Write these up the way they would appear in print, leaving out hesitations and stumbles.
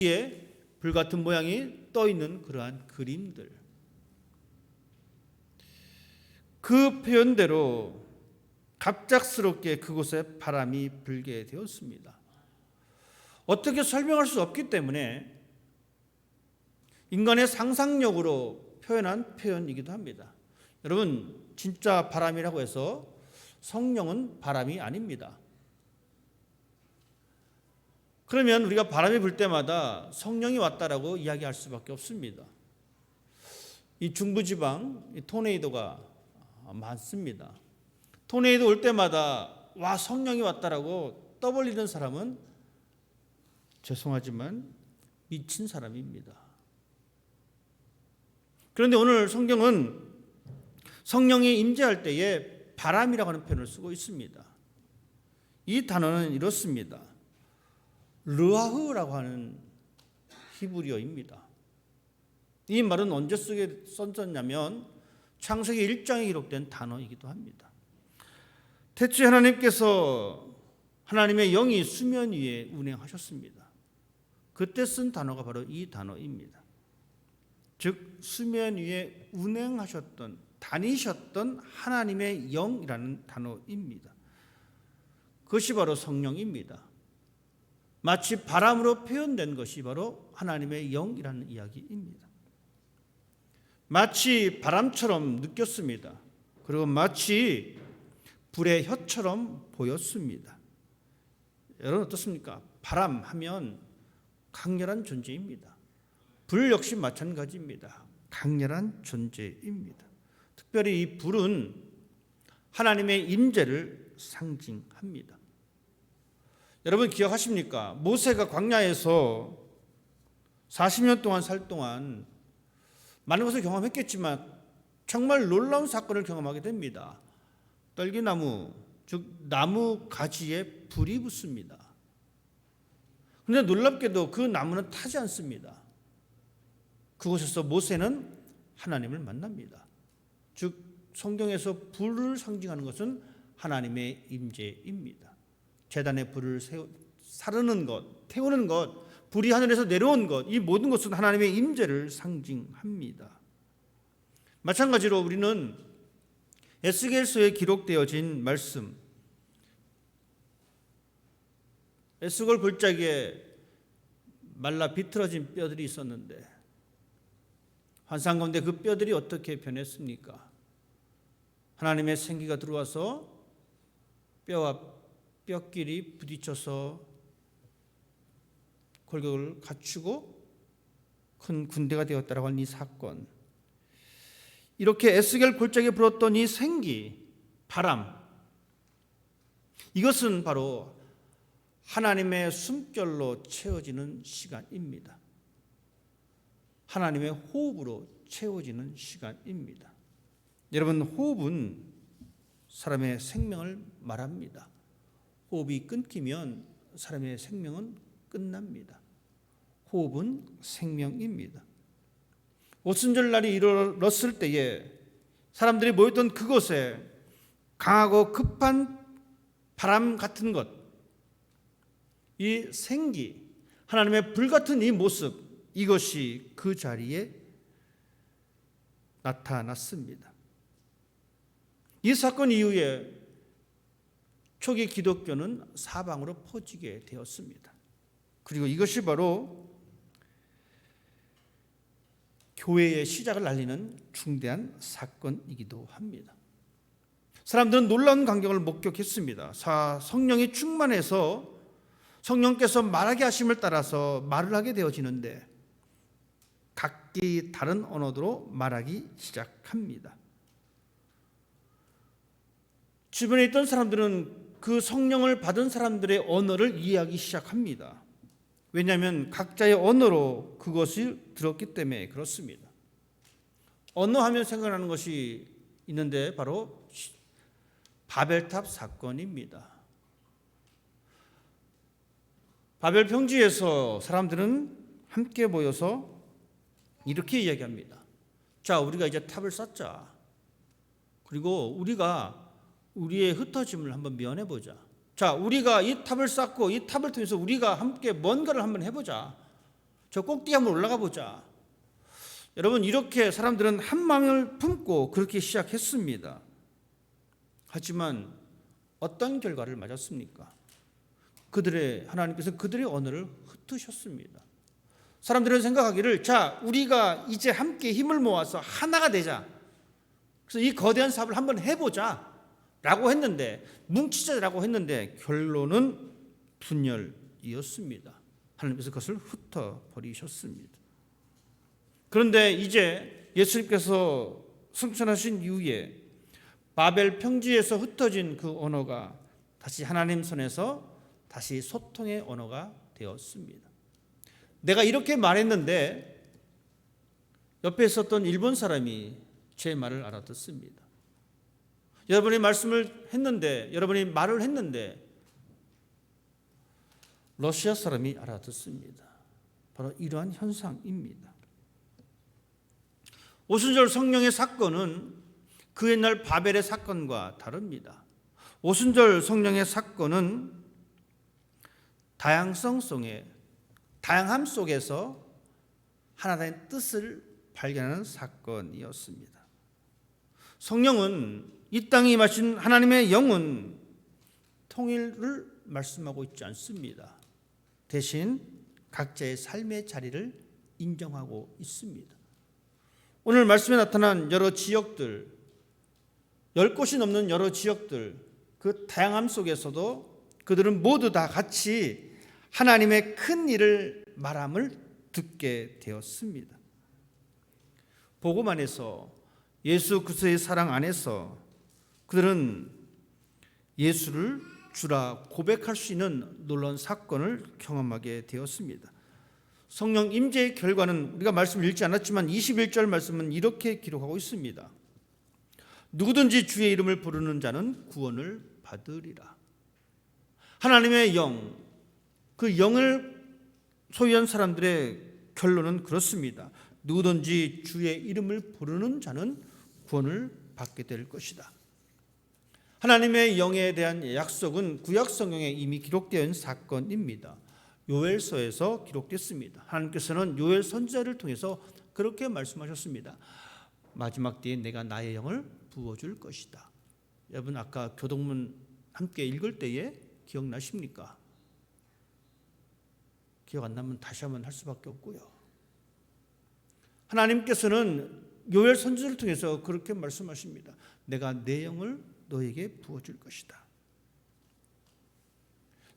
위에 불같은 모양이 떠 있는 그러한 그림들. 그 표현대로 갑작스럽게 그곳에 바람이 불게 되었습니다. 어떻게 설명할 수 없기 때문에 인간의 상상력으로 표현한 표현이기도 합니다. 여러분, 진짜 바람이라고 해서 성령은 바람이 아닙니다. 그러면 우리가 바람이 불 때마다 성령이 왔다라고 이야기할 수밖에 없습니다. 이 중부지방 토네이도가 많습니다. 토네이도 올 때마다 와 성령이 왔다라고 떠벌리는 사람은 죄송하지만 미친 사람입니다. 그런데 오늘 성경은 성령이 임재할 때에 바람이라고 하는 표현을 쓰고 있습니다. 이 단어는 이렇습니다. 르아흐라고 하는 히브리어입니다. 이 말은 언제 써졌냐면 창세기 1장에 기록된 단어이기도 합니다. 태초에 하나님께서 하나님의 영이 수면 위에 운행하셨습니다. 그때 쓴 단어가 바로 이 단어입니다. 즉 수면 위에 운행하셨던, 다니셨던 하나님의 영이라는 단어입니다. 그것이 바로 성령입니다. 마치 바람으로 표현된 것이 바로 하나님의 영이라는 이야기입니다. 마치 바람처럼 느꼈습니다. 그리고 마치 불의 혀처럼 보였습니다. 여러분 어떻습니까? 바람 하면 강렬한 존재입니다. 불 역시 마찬가지입니다. 강렬한 존재입니다. 특별히 이 불은 하나님의 임재를 상징합니다. 여러분 기억하십니까? 모세가 광야에서 40년 동안 살 동안 많은 것을 경험했겠지만 정말 놀라운 사건을 경험하게 됩니다. 떨기나무, 즉 나무 가지에 불이 붙습니다. 그런데 놀랍게도 그 나무는 타지 않습니다. 그곳에서 모세는 하나님을 만납니다. 즉 성경에서 불을 상징하는 것은 하나님의 임재입니다. 제단에 불을 사르는 것, 태우는 것, 불이 하늘에서 내려온 것, 이 모든 것은 하나님의 임재를 상징합니다. 마찬가지로 우리는 에스겔서에 기록되어진 말씀, 에스겔 골짜기에 말라 비틀어진 뼈들이 있었는데 환상 가운데 그 뼈들이 어떻게 변했습니까? 하나님의 생기가 들어와서 뼈와 뼈끼리 부딪혀서 골격을 갖추고 큰 군대가 되었다라고 하는 이 사건, 이렇게 에스겔 골짜기에 불었던 이 생기, 바람, 이것은 바로 하나님의 숨결로 채워지는 시간입니다. 하나님의 호흡으로 채워지는 시간입니다. 여러분, 호흡은 사람의 생명을 말합니다. 호흡이 끊기면 사람의 생명은 끝납니다. 호흡은 생명입니다. 오순절날이 이르렀을 때에 사람들이 모였던 그곳에 강하고 급한 바람 같은 것, 이 생기, 하나님의 불 같은 이 모습, 이것이 그 자리에 나타났습니다. 이 사건 이후에 초기 기독교는 사방으로 퍼지게 되었습니다. 그리고 이것이 바로 교회의 시작을 알리는 중대한 사건이기도 합니다. 사람들은 놀라운 광경을 목격했습니다. 성령이 충만해서 성령께서 말하게 하심을 따라서 말을 하게 되어지는데 각기 다른 언어로 말하기 시작합니다. 주변에 있던 사람들은 그 성령을 받은 사람들의 언어를 이해하기 시작합니다. 왜냐하면 각자의 언어로 그것을 들었기 때문에 그렇습니다. 언어하면 생각나는 것이 있는데 바로 바벨탑 사건입니다. 바벨 평지에서 사람들은 함께 모여서 이렇게 이야기합니다. 자, 우리가 이제 탑을 쌓자. 그리고 우리가 우리의 흩어짐을 한번 면해보자. 자, 우리가 이 탑을 쌓고 이 탑을 통해서 우리가 함께 뭔가를 한번 해보자. 저 꼭대기 한번 올라가 보자. 여러분, 이렇게 사람들은 한 마음을 품고 그렇게 시작했습니다. 하지만 어떤 결과를 맞았습니까? 하나님께서 그들의 언어를 흩으셨습니다. 사람들은 생각하기를, 자, 우리가 이제 함께 힘을 모아서 하나가 되자. 그래서 이 거대한 사업을 한번 해보자 라고 했는데, 뭉치자라고 했는데 결론은 분열이었습니다. 하나님께서 그것을 흩어버리셨습니다. 그런데 이제 예수님께서 승천하신 이후에 바벨 평지에서 흩어진 그 언어가 다시 하나님 손에서 다시 소통의 언어가 되었습니다. 내가 이렇게 말했는데 옆에 있었던 일본 사람이 제 말을 알아듣습니다. 여러분이 말씀을 했는데, 여러분이 말을 했는데 러시아 사람이 알아듣습니다. 바로 이러한 현상입니다. 오순절 성령의 사건은 그 옛날 바벨의 사건과 다릅니다. 오순절 성령의 사건은 다양함 속에서 하나님의 뜻을 발견하는 사건이었습니다. 성령은, 이 땅에 임하신 하나님의 영은 통일을 말씀하고 있지 않습니다. 대신 각자의 삶의 자리를 인정하고 있습니다. 오늘 말씀에 나타난 여러 지역들, 10곳이 넘는 여러 지역들, 그 다양함 속에서도 그들은 모두 다 같이 하나님의 큰 일을 말함을 듣게 되었습니다. 복음 안에서, 예수 그리스도의 사랑 안에서 그들은 예수를 주라 고백할 수 있는 놀라운 사건을 경험하게 되었습니다. 성령 임재의 결과는 우리가 말씀을 읽지 않았지만 21절 말씀은 이렇게 기록하고 있습니다. 누구든지 주의 이름을 부르는 자는 구원을 받으리라. 하나님의 영, 그 영을 소유한 사람들의 결론은 그렇습니다. 누구든지 주의 이름을 부르는 자는 구원을 받게 될 것이다. 하나님의 영에 대한 약속은 구약 성경에 이미 기록되어 있는 사건입니다. 요엘서에서 기록됐습니다. 하나님께서는 요엘 선지자를 통해서 그렇게 말씀하셨습니다. 마지막 때에 내가 나의 영을 부어줄 것이다. 여러분, 아까 교동문 함께 읽을 때에 기억나십니까? 기억 안 나면 다시 한번 할 수밖에 없고요. 하나님께서는 요엘 선지자를 통해서 그렇게 말씀하십니다. 내가 내 영을 너에게 부어줄 것이다.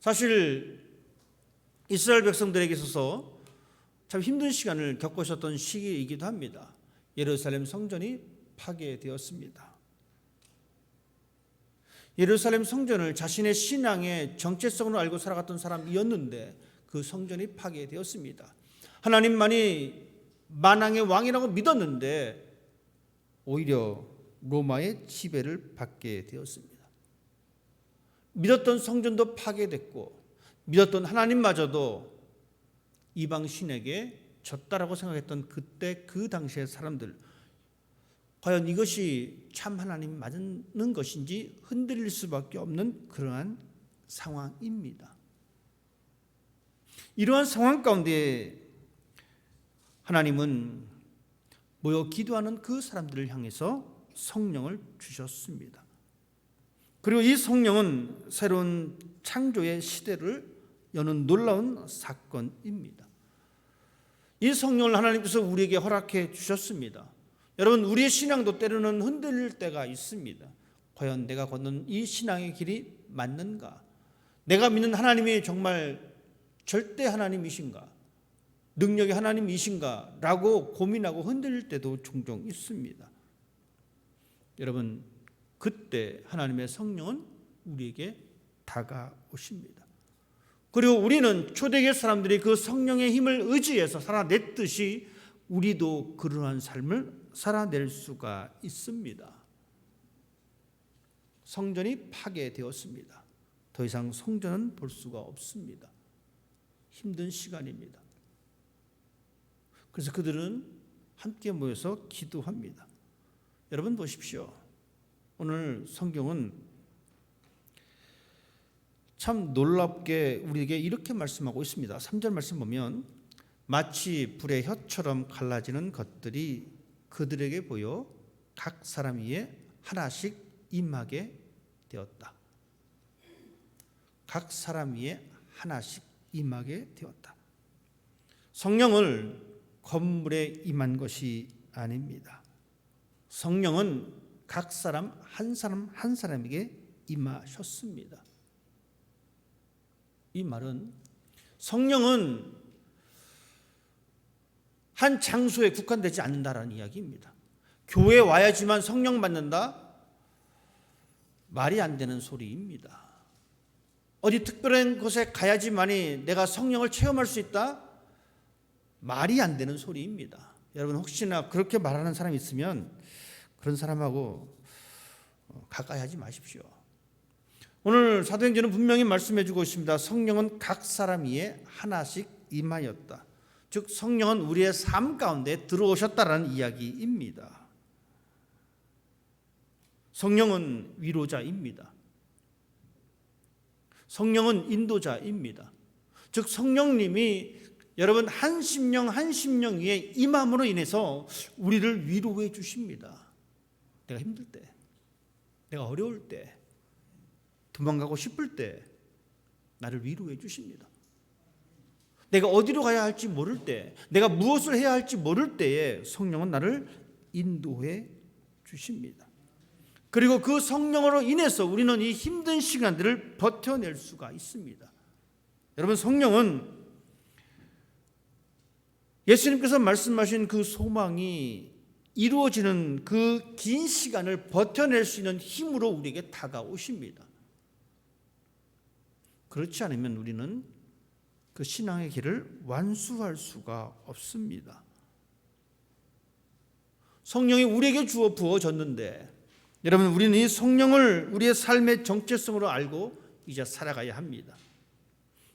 사실 이스라엘 백성들에게 있어서 참 힘든 시간을 겪으셨던 시기이기도 합니다. 예루살렘 성전이 파괴되었습니다. 예루살렘 성전을 자신의 신앙의 정체성으로 알고 살아갔던 사람이었는데 그 성전이 파괴되었습니다. 하나님만이 만왕의 왕이라고 믿었는데 오히려 로마의 지배를 받게 되었습니다. 믿었던 성전도 파괴됐고 믿었던 하나님마저도 이방 신에게 졌다라고 생각했던 그때 그 당시의 사람들, 과연 이것이 참 하나님 맞는 것인지 흔들릴 수밖에 없는 그러한 상황입니다. 이러한 상황 가운데 하나님은 모여 기도하는 그 사람들을 향해서 성령을 주셨습니다. 그리고 이 성령은 새로운 창조의 시대를 여는 놀라운 사건입니다. 이 성령을 하나님께서 우리에게 허락해 주셨습니다. 여러분, 우리의 신앙도 때로는 흔들릴 때가 있습니다. 과연 내가 걷는 이 신앙의 길이 맞는가? 내가 믿는 하나님이 정말 절대 하나님이신가? 능력의 하나님이신가? 라고 고민하고 흔들릴 때도 종종 있습니다. 여러분, 그때 하나님의 성령은 우리에게 다가오십니다. 그리고 우리는 초대교회 사람들이 그 성령의 힘을 의지해서 살아냈듯이 우리도 그러한 삶을 살아낼 수가 있습니다. 성전이 파괴되었습니다. 더 이상 성전은 볼 수가 없습니다. 힘든 시간입니다. 그래서 그들은 함께 모여서 기도합니다. 여러분 보십시오. 오늘 성경은 참 놀랍게 우리에게 이렇게 말씀하고 있습니다. 3절 말씀 보면 마치 불의 혀처럼 갈라지는 것들이 그들에게 보여 각 사람 위에 하나씩 임하게 되었다. 각 사람 위에 하나씩 임하게 되었다. 성령을 건물에 임한 것이 아닙니다. 성령은 각 사람 한 사람에게 임하셨습니다. 이 말은 성령은 한 장소에 국한되지 않는다라는 이야기입니다. 교회에 와야지만 성령 받는다? 말이 안 되는 소리입니다. 어디 특별한 곳에 가야지만이 내가 성령을 체험할 수 있다? 말이 안 되는 소리입니다. 여러분 혹시나 그렇게 말하는 사람이 있으면 그런 사람하고 가까이 하지 마십시오. 오늘 사도행전은 분명히 말씀해 주고 있습니다. 성령은 각 사람 위에 하나씩 임하였다. 즉 성령은 우리의 삶 가운데 들어오셨다라는 이야기입니다. 성령은 위로자입니다. 성령은 인도자입니다. 즉 성령님이 여러분 한 심령 위에 임함으로 인해서 우리를 위로해 주십니다. 내가 힘들 때, 내가 어려울 때, 도망가고 싶을 때 나를 위로해 주십니다. 내가 어디로 가야 할지 모를 때, 내가 무엇을 해야 할지 모를 때에 성령은 나를 인도해 주십니다. 그리고 그 성령으로 인해서 우리는 이 힘든 시간들을 버텨낼 수가 있습니다. 여러분 성령은 예수님께서 말씀하신 그 소망이 이루어지는 그 긴 시간을 버텨낼 수 있는 힘으로 우리에게 다가오십니다. 그렇지 않으면 우리는 그 신앙의 길을 완수할 수가 없습니다. 성령이 우리에게 주어 부어졌는데 여러분 우리는 이 성령을 우리의 삶의 정체성으로 알고 이제 살아가야 합니다.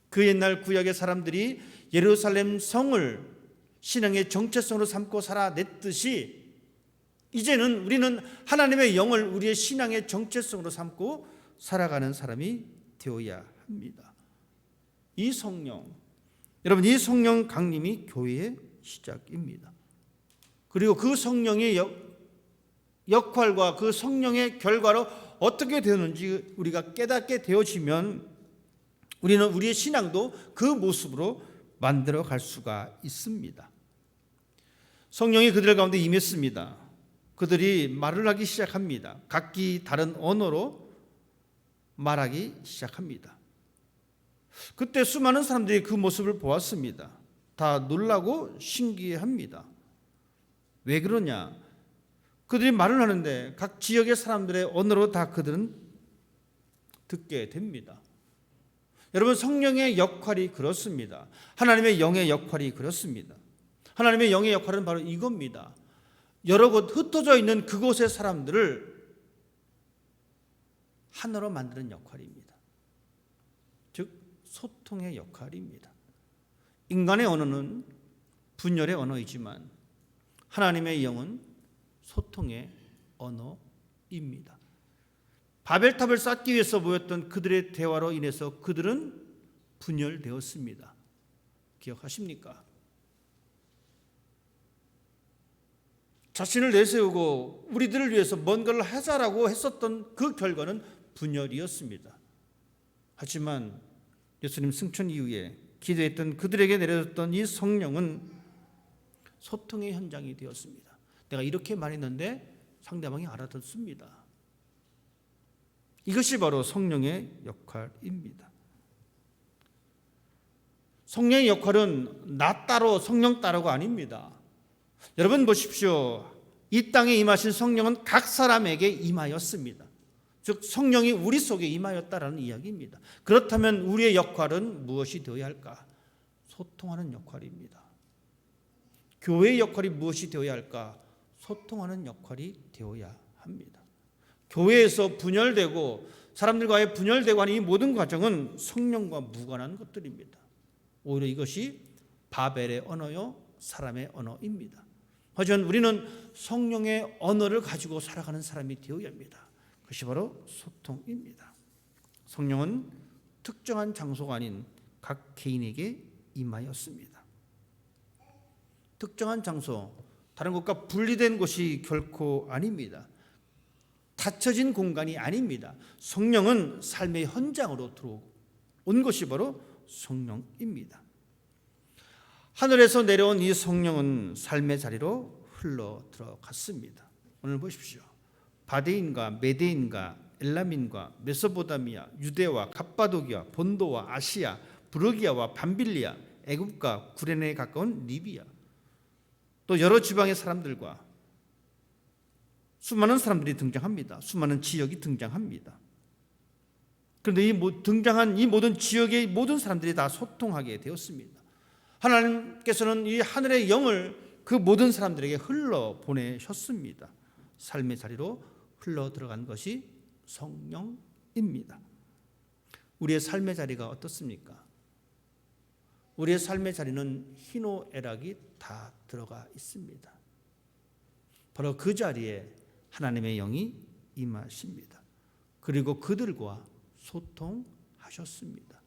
그 옛날 구약의 사람들이 예루살렘 성을 신앙의 정체성으로 삼고 살아냈듯이 이제는 우리는 하나님의 영을 우리의 신앙의 정체성으로 삼고 살아가는 사람이 되어야 합니다. 이 성령, 여러분 이 성령 강림이 교회의 시작입니다. 그리고 그 성령의 역할과 그 성령의 결과로 어떻게 되는지 우리가 깨닫게 되어지면 우리는 우리의 신앙도 그 모습으로 만들어 갈 수가 있습니다. 성령이 그들 가운데 임했습니다. 그들이 말을 하기 시작합니다. 각기 다른 언어로 말하기 시작합니다. 그때 수많은 사람들이 그 모습을 보았습니다. 다 놀라고 신기해합니다. 왜 그러냐? 그들이 말을 하는데 각 지역의 사람들의 언어로 다 그들은 듣게 됩니다. 여러분 성령의 역할이 그렇습니다. 하나님의 영의 역할이 그렇습니다. 하나님의 영의 역할은 바로 이겁니다. 여러 곳 흩어져 있는 그곳의 사람들을 하나로 만드는 역할입니다. 즉 소통의 역할입니다. 인간의 언어는 분열의 언어이지만 하나님의 영은 소통의 언어입니다. 바벨탑을 쌓기 위해서 모였던 그들의 대화로 인해서 그들은 분열되었습니다. 기억하십니까? 자신을 내세우고 우리들을 위해서 뭔가를 하자라고 했었던 그 결과는 분열이었습니다. 하지만 예수님 승천 이후에 기도했던 그들에게 내려졌던 이 성령은 소통의 현장이 되었습니다. 내가 이렇게 말했는데 상대방이 알아듣습니다. 이것이 바로 성령의 역할입니다. 성령의 역할은 나 따로 성령 따로가 아닙니다. 여러분 보십시오. 이 땅에 임하신 성령은 각 사람에게 임하였습니다. 즉 성령이 우리 속에 임하였다라는 이야기입니다. 그렇다면 우리의 역할은 무엇이 되어야 할까? 소통하는 역할입니다. 교회의 역할이 무엇이 되어야 할까? 소통하는 역할이 되어야 합니다. 교회에서 분열되고 사람들과의 분열되고 하는 이 모든 과정은 성령과 무관한 것들입니다. 오히려 이것이 바벨의 언어요 사람의 언어입니다. 하지만 우리는 성령의 언어를 가지고 살아가는 사람이 되어야 합니다. 그것이 바로 소통입니다. 성령은 특정한 장소가 아닌 각 개인에게 임하였습니다. 특정한 장소, 다른 것과 분리된 곳이 결코 아닙니다. 닫혀진 공간이 아닙니다. 성령은 삶의 현장으로 들어온 것이 바로 성령입니다. 하늘에서 내려온 이 성령은 삶의 자리로 흘러 들어갔습니다. 오늘 보십시오. 바데인과 메데인과 엘라민과 메소포타미아, 유대와 갑바도기아, 본도와 아시아, 브르기아와 밤빌리아, 애굽과 구레네에 가까운 리비아, 또 여러 지방의 사람들과 수많은 사람들이 등장합니다. 수많은 지역이 등장합니다. 그런데 등장한 이 모든 지역의 모든 사람들이 다 소통하게 되었습니다. 하나님께서는 이 하늘의 영을 그 모든 사람들에게 흘러 보내셨습니다. 삶의 자리로 흘러 들어간 것이 성령입니다. 우리의 삶의 자리가 어떻습니까? 우리의 삶의 자리는 희노애락이 다 들어가 있습니다. 바로 그 자리에 하나님의 영이 임하십니다. 그리고 그들과 소통하셨습니다.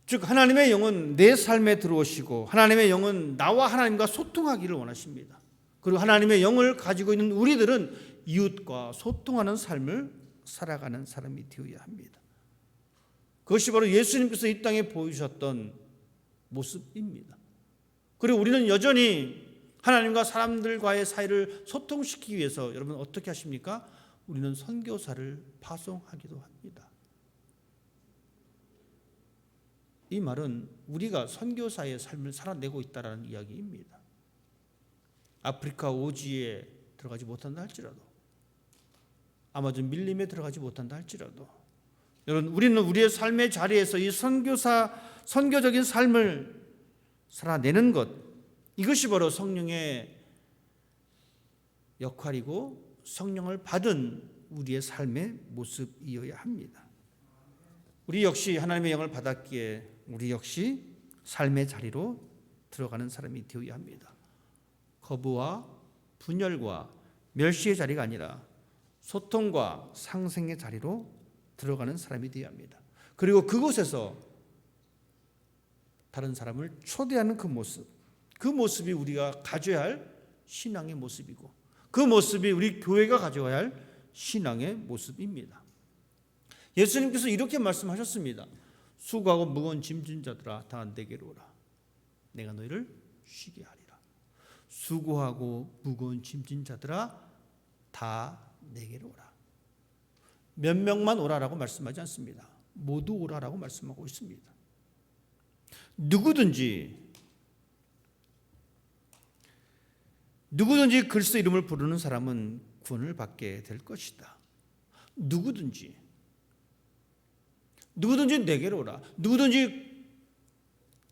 즉 하나님의 영은 내 삶에 들어오시고 하나님의 영은 나와 하나님과 소통하기를 원하십니다. 그리고 하나님의 영을 가지고 있는 우리들은 이웃과 소통하는 삶을 살아가는 사람이 되어야 합니다. 그것이 바로 예수님께서 이 땅에 보여주셨던 모습입니다. 그리고 우리는 여전히 하나님과 사람들과의 사이를 소통시키기 위해서 여러분 어떻게 하십니까? 우리는 선교사를 파송하기도 합니다. 이 말은 우리가 선교사의 삶을 살아내고 있다는 이야기입니다. 아프리카 오지에 들어가지 못한다 할지라도, 아마존 밀림에 들어가지 못한다 할지라도, 여러분 우리는 우리의 삶의 자리에서 이 선교적인 삶을 살아내는 것, 이것이 바로 성령의 역할이고 성령을 받은 우리의 삶의 모습이어야 합니다. 우리 역시 하나님의 영을 받았기에 우리 역시 삶의 자리로 들어가는 사람이 되어야 합니다. 거부와 분열과 멸시의 자리가 아니라 소통과 상생의 자리로 들어가는 사람이 되어야 합니다. 그리고 그곳에서 다른 사람을 초대하는 그 모습이 우리가 가져야 할 신앙의 모습이고 그 모습이 우리 교회가 가져야 할 신앙의 모습입니다. 예수님께서 이렇게 말씀하셨습니다. 수고하고 무거운 짐진 자들아 다 내게로 오라. 내가 너희를 쉬게 하리라. 수고하고 무거운 짐진 자들아 다 내게로 오라. 몇 명만 오라라고 말씀하지 않습니다. 모두 오라라고 말씀하고 있습니다. 누구든지 그리스도 이름을 부르는 사람은 구원을 받게 될 것이다. 누구든지 내게로 오라. 누구든지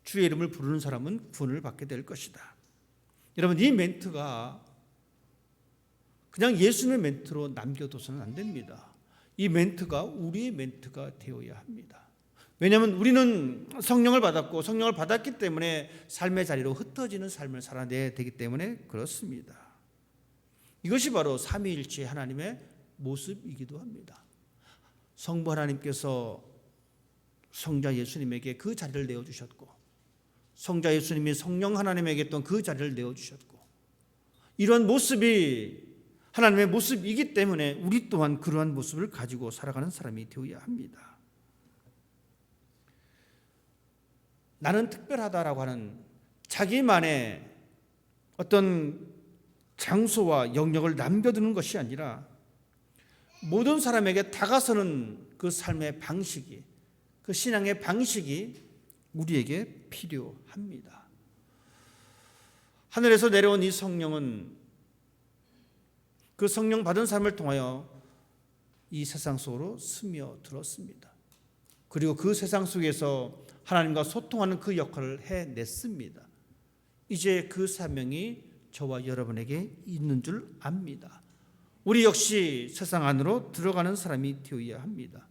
주의 이름을 부르는 사람은 구원을 받게 될 것이다. 여러분 이 멘트가 그냥 예수님의 멘트로 남겨둬서는 안 됩니다. 이 멘트가 우리의 멘트가 되어야 합니다. 왜냐하면 우리는 성령을 받았고 성령을 받았기 때문에 삶의 자리로 흩어지는 삶을 살아내야 되기 때문에 그렇습니다. 이것이 바로 삼위일체 하나님의 모습이기도 합니다. 성부 하나님께서 성자 예수님에게 그 자리를 내어주셨고 성자 예수님이 성령 하나님에게 또 그 자리를 내어주셨고 이러한 모습이 하나님의 모습이기 때문에 우리 또한 그러한 모습을 가지고 살아가는 사람이 되어야 합니다. 나는 특별하다라고 하는 자기만의 어떤 장소와 영역을 남겨두는 것이 아니라 모든 사람에게 다가서는 그 삶의 방식이, 그 신앙의 방식이 우리에게 필요합니다. 하늘에서 내려온 이 성령은 그 성령 받은 삶을 통하여 이 세상 속으로 스며들었습니다. 그리고 그 세상 속에서 하나님과 소통하는 그 역할을 해냈습니다. 이제 그 사명이 저와 여러분에게 있는 줄 압니다. 우리 역시 세상 안으로 들어가는 사람이 되어야 합니다.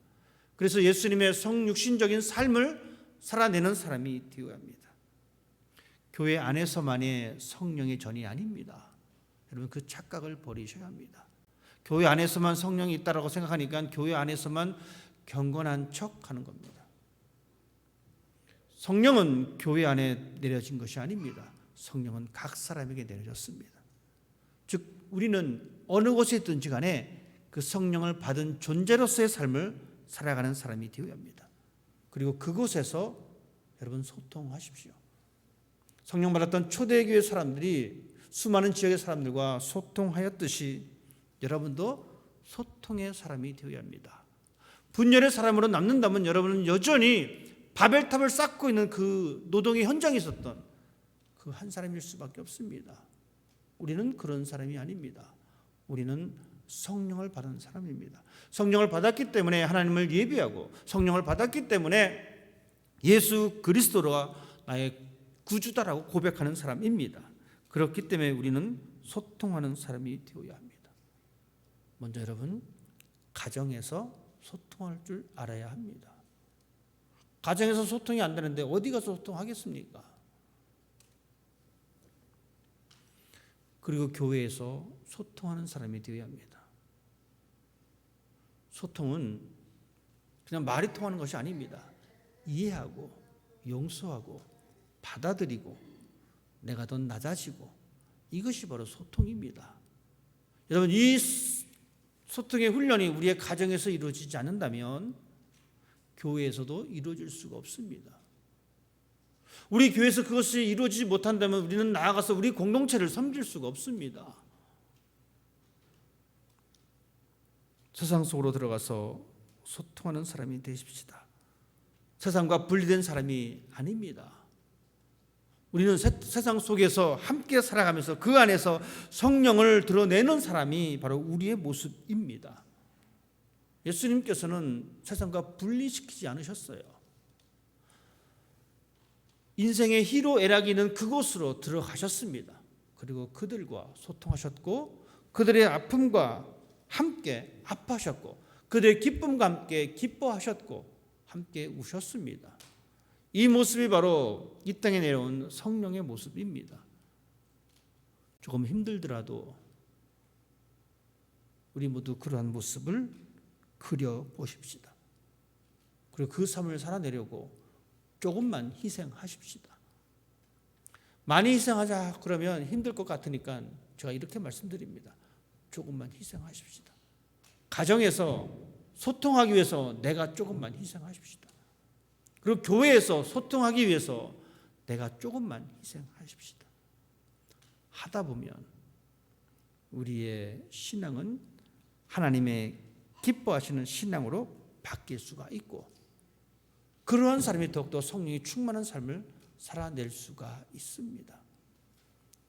그래서 예수님의 성육신적인 삶을 살아내는 사람이 되어야 합니다. 교회 안에서만의 성령의 전이 아닙니다. 여러분 그 착각을 버리셔야 합니다. 교회 안에서만 성령이 있다라고 생각하니까 교회 안에서만 경건한 척 하는 겁니다. 성령은 교회 안에 내려진 것이 아닙니다. 성령은 각 사람에게 내려졌습니다. 즉 우리는 어느 곳에 있든지 간에 그 성령을 받은 존재로서의 삶을 살아가는 사람이 되어야 합니다. 그리고 그곳에서 여러분 소통하십시오. 성령 받았던 초대교회 사람들이 수많은 지역의 사람들과 소통하였듯이 여러분도 소통의 사람이 되어야 합니다. 분열의 사람으로 남는다면 여러분은 여전히 바벨탑을 쌓고 있는 그 노동의 현장에 있었던 그 한 사람일 수밖에 없습니다. 우리는 그런 사람이 아닙니다. 우리는 성령을 받은 사람입니다. 성령을 받았기 때문에 하나님을 예비하고 성령을 받았기 때문에 예수 그리스도가 나의 구주다라고 고백하는 사람입니다. 그렇기 때문에 우리는 소통하는 사람이 되어야 합니다. 먼저 여러분, 가정에서 소통할 줄 알아야 합니다. 가정에서 소통이 안 되는데 어디 가서 소통하겠습니까? 그리고 교회에서 소통하는 사람이 되어야 합니다. 소통은 그냥 말이 통하는 것이 아닙니다. 이해하고 용서하고 받아들이고 내가 더 낮아지고 이것이 바로 소통입니다. 여러분, 이 소통의 훈련이 우리의 가정에서 이루어지지 않는다면 교회에서도 이루어질 수가 없습니다. 우리 교회에서 그것이 이루어지지 못한다면 우리는 나아가서 우리 공동체를 섬길 수가 없습니다. 세상 속으로 들어가서 소통하는 사람이 되십시다. 세상과 분리된 사람이 아닙니다. 우리는 세상 속에서 함께 살아가면서 그 안에서 성령을 드러내는 사람이 바로 우리의 모습입니다. 예수님께서는 세상과 분리시키지 않으셨어요. 인생의 희로애락이 있는 그곳으로 들어가셨습니다. 그리고 그들과 소통하셨고 그들의 아픔과 함께 아파하셨고 그들의 기쁨과 함께 기뻐하셨고 함께 우셨습니다. 이 모습이 바로 이 땅에 내려온 성령의 모습입니다. 조금 힘들더라도 우리 모두 그러한 모습을 그려보십시다. 그리고 그 삶을 살아내려고 조금만 희생하십시다. 많이 희생하자 그러면 힘들 것 같으니까 제가 이렇게 말씀드립니다. 조금만 희생하십시다. 가정에서 소통하기 위해서 내가 조금만 희생하십시다. 그리고 교회에서 소통하기 위해서 내가 조금만 희생하십시다. 하다 보면 우리의 신앙은 하나님의 기뻐하시는 신앙으로 바뀔 수가 있고 그러한 사람이 더욱더 성령이 충만한 삶을 살아낼 수가 있습니다.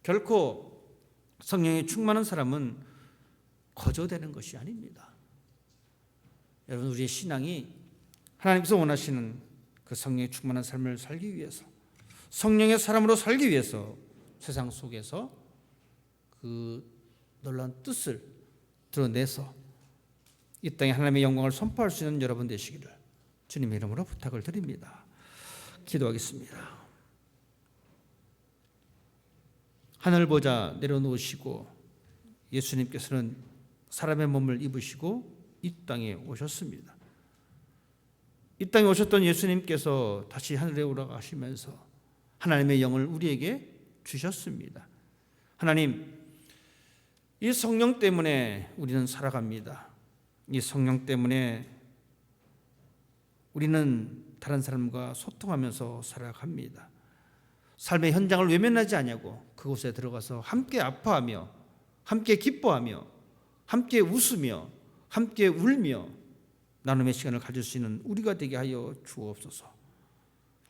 결코 성령이 충만한 사람은 거저되는 것이 아닙니다. 여러분, 우리의 신앙이 하나님께서 원하시는 그 성령의 충만한 삶을 살기 위해서 성령의 사람으로 살기 위해서 세상 속에서 그 놀라운 뜻을 드러내서 이 땅에 하나님의 영광을 선포할 수 있는 여러분 되시기를 주님의 이름으로 부탁을 드립니다. 기도하겠습니다. 하늘 보자 내려놓으시고 예수님께서는 사람의 몸을 입으시고 이 땅에 오셨습니다. 이 땅에 오셨던 예수님께서 다시 하늘에 올라가시면서 하나님의 영을 우리에게 주셨습니다. 하나님, 이 성령 때문에 우리는 살아갑니다. 이 성령 때문에 우리는 다른 사람과 소통하면서 살아갑니다. 삶의 현장을 외면하지 않냐고 그곳에 들어가서 함께 아파하며 함께 기뻐하며 함께 웃으며 함께 울며 나눔의 시간을 가질 수 있는 우리가 되게 하여 주옵소서.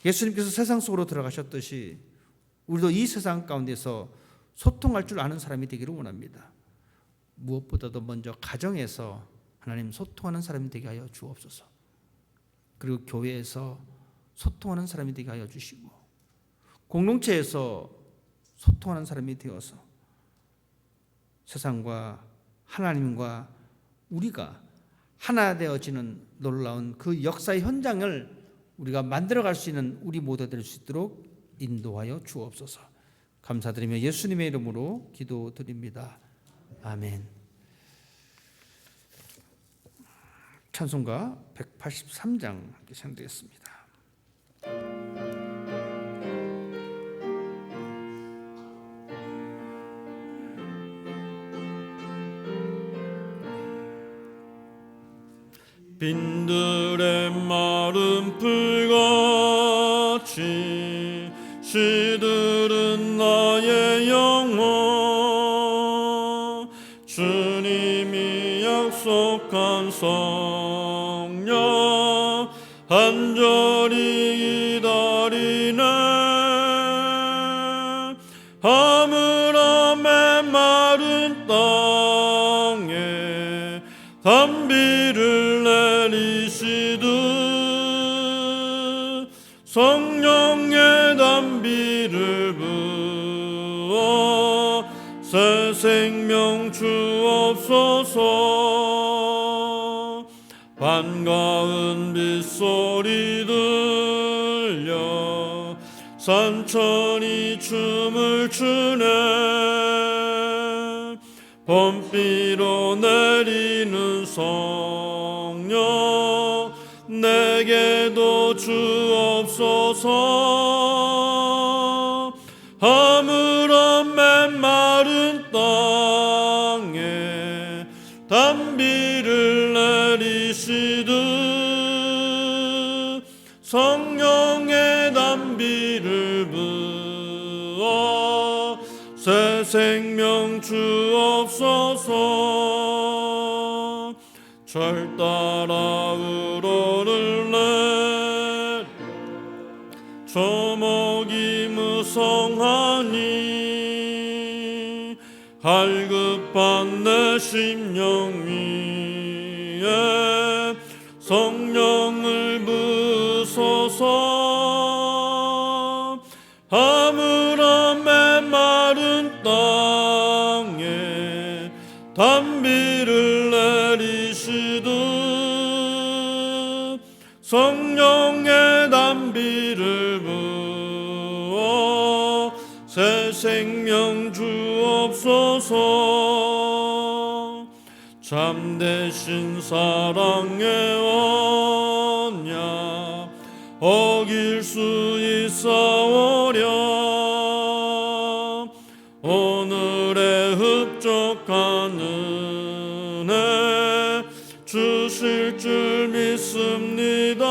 예수님께서 세상 속으로 들어가셨듯이 우리도 이 세상 가운데서 소통할 줄 아는 사람이 되기를 원합니다. 무엇보다도 먼저 가정에서 하나님 소통하는 사람이 되게 하여 주옵소서. 그리고 교회에서 소통하는 사람이 되게 하여 주시고 공동체에서 소통하는 사람이 되어서 세상과 하나님과 우리가 하나 되어지는 놀라운 그 역사의 현장을 우리가 만들어갈 수 있는 우리 모두 될 수 있도록 인도하여 주옵소서. 감사드리며 예수님의 이름으로 기도드립니다. 아멘. 찬송가 183장 함께 찬양드리겠습니다. 빈들의 마른 풀같이 시들은 나의 영혼 주님이 약속한 성령 간절히 기다리네 하물함에 마른 땅에 단비를 내리시듯 성령의 단비를 부어 새 생명 주옵소서 반가운 빗소리 들려 산천이 춤을 추네 봄비로 내리는 성령 내게도 주옵소서 하물함에 마른 땅에 단비를 내리시듯 성령의 단비를 부어 새 생명 주옵소서 절 따라 우러를 내 조목이 무성하니 갈급한 내 심령 위에 성령을 부소서 하물함에 마른 땅에 단비를 내리시듯 성령의 단비를 부어 새 생명 주옵소서 참되신 사랑의 언약 어길 수 있사오랴 오늘의 흡족한 은혜 주실 줄 믿습니다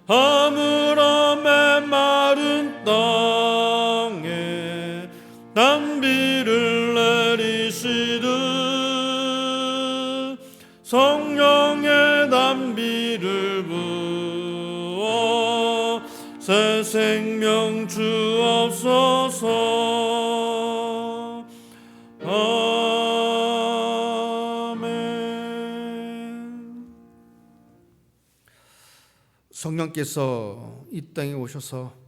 하물함에 마른 땅에 단비를 내리시듯 성령의 단비를 부어 새 생명 주옵소서 아멘. 성령께서 이 땅에 오셔서